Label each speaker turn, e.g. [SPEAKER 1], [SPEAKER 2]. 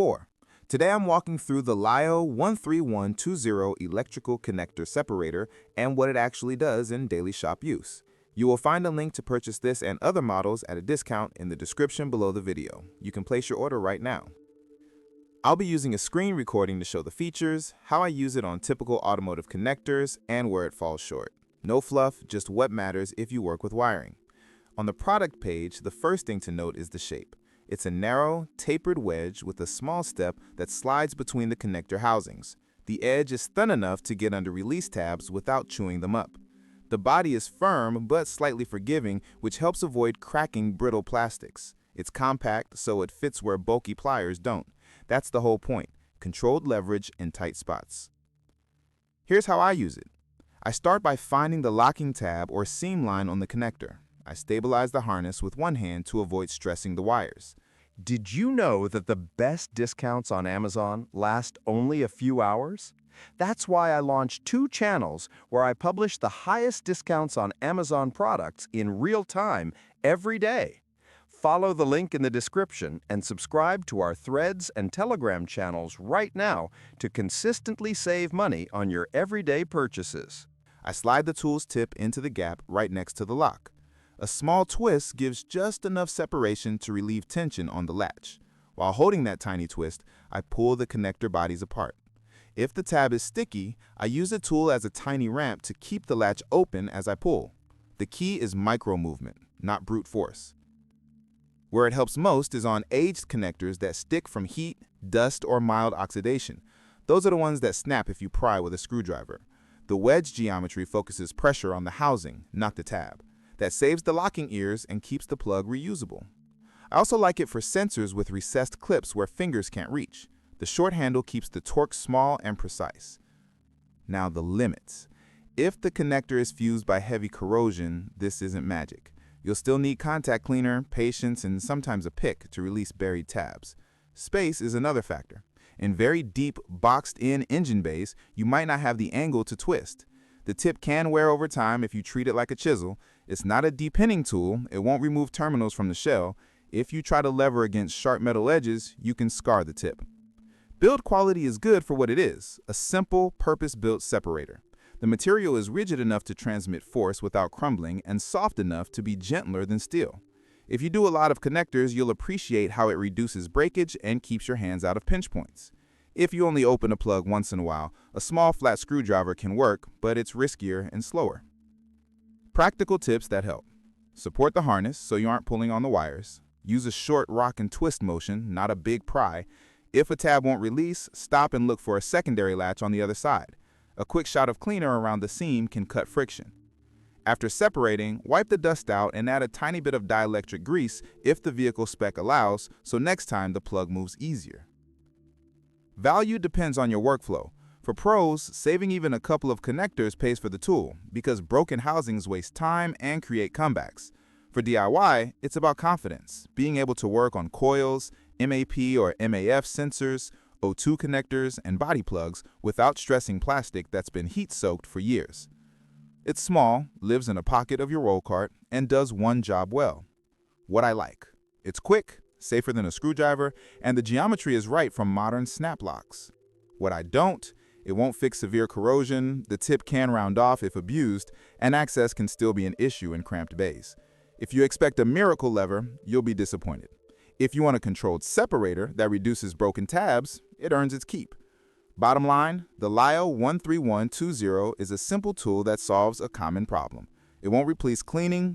[SPEAKER 1] 4. Today I'm walking through the Lisle 13120 electrical connector separator and what it actually does in daily shop use. You will find a link to purchase this and other models at a discount in the description below the video. You can place your order right now. I'll be using a screen recording to show the features, how I use it on typical automotive connectors, and where it falls short. No fluff, just what matters if you work with wiring. On the product page, the first thing to note is the shape. It's a narrow, tapered wedge with a small step that slides between the connector housings. The edge is thin enough to get under release tabs without chewing them up. The body is firm but slightly forgiving, which helps avoid cracking brittle plastics. It's compact, so it fits where bulky pliers don't. That's the whole point: controlled leverage in tight spots. Here's how I use it. I start by finding the locking tab or seam line on the connector. I stabilize the harness with one hand to avoid stressing the wires.
[SPEAKER 2] Did you know that the best discounts on Amazon last only a few hours? That's why I launched 2 channels where I publish the highest discounts on Amazon products in real time every day. Follow the link in the description and subscribe to our Threads and Telegram channels right now to consistently save money on your everyday purchases.
[SPEAKER 1] I slide the tool's tip into the gap right next to the lock. A small twist gives just enough separation to relieve tension on the latch. While holding that tiny twist, I pull the connector bodies apart. If the tab is sticky, I use the tool as a tiny ramp to keep the latch open as I pull. The key is micro movement, not brute force. Where it helps most is on aged connectors that stick from heat, dust, or mild oxidation. Those are the ones that snap if you pry with a screwdriver. The wedge geometry focuses pressure on the housing, not the tab. That saves the locking ears and keeps the plug reusable. I also like it for sensors with recessed clips where fingers can't reach. The short handle keeps the torque small and precise. Now the limits. If the connector is fused by heavy corrosion, this isn't magic. You'll still need contact cleaner, patience, and sometimes a pick to release buried tabs. Space is another factor. In very deep, boxed-in engine bays, you might not have the angle to twist. The tip can wear over time if you treat it like a chisel. It's not a depenning tool. It won't remove terminals from the shell. If you try to lever against sharp metal edges, you can scar the tip. Build quality is good for what it is: a simple, purpose-built separator. The material is rigid enough to transmit force without crumbling and soft enough to be gentler than steel. If you do a lot of connectors, you'll appreciate how it reduces breakage and keeps your hands out of pinch points. If you only open a plug once in a while, a small flat screwdriver can work, but it's riskier and slower. Practical tips that help: support the harness so you aren't pulling on the wires. Use a short rock and twist motion, not a big pry. If a tab won't release, stop and look for a secondary latch on the other side. A quick shot of cleaner around the seam can cut friction. After separating, wipe the dust out and add a tiny bit of dielectric grease if the vehicle spec allows, so next time the plug moves easier. Value depends on your workflow. For pros, saving even a couple of connectors pays for the tool, because broken housings waste time and create comebacks. For DIY, it's about confidence, being able to work on coils, MAP or MAF sensors, O2 connectors, and body plugs without stressing plastic that's been heat-soaked for years. It's small, lives in a pocket of your roll cart, and does one job well. What I like: it's quick, safer than a screwdriver, and the geometry is right from modern snap locks. What I don't: it won't fix severe corrosion, the tip can round off if abused, and access can still be an issue in cramped bays. If you expect a miracle lever, you'll be disappointed. If you want a controlled separator that reduces broken tabs, it earns its keep. Bottom line, the Lisle 13120 is a simple tool that solves a common problem. It won't replace cleaning,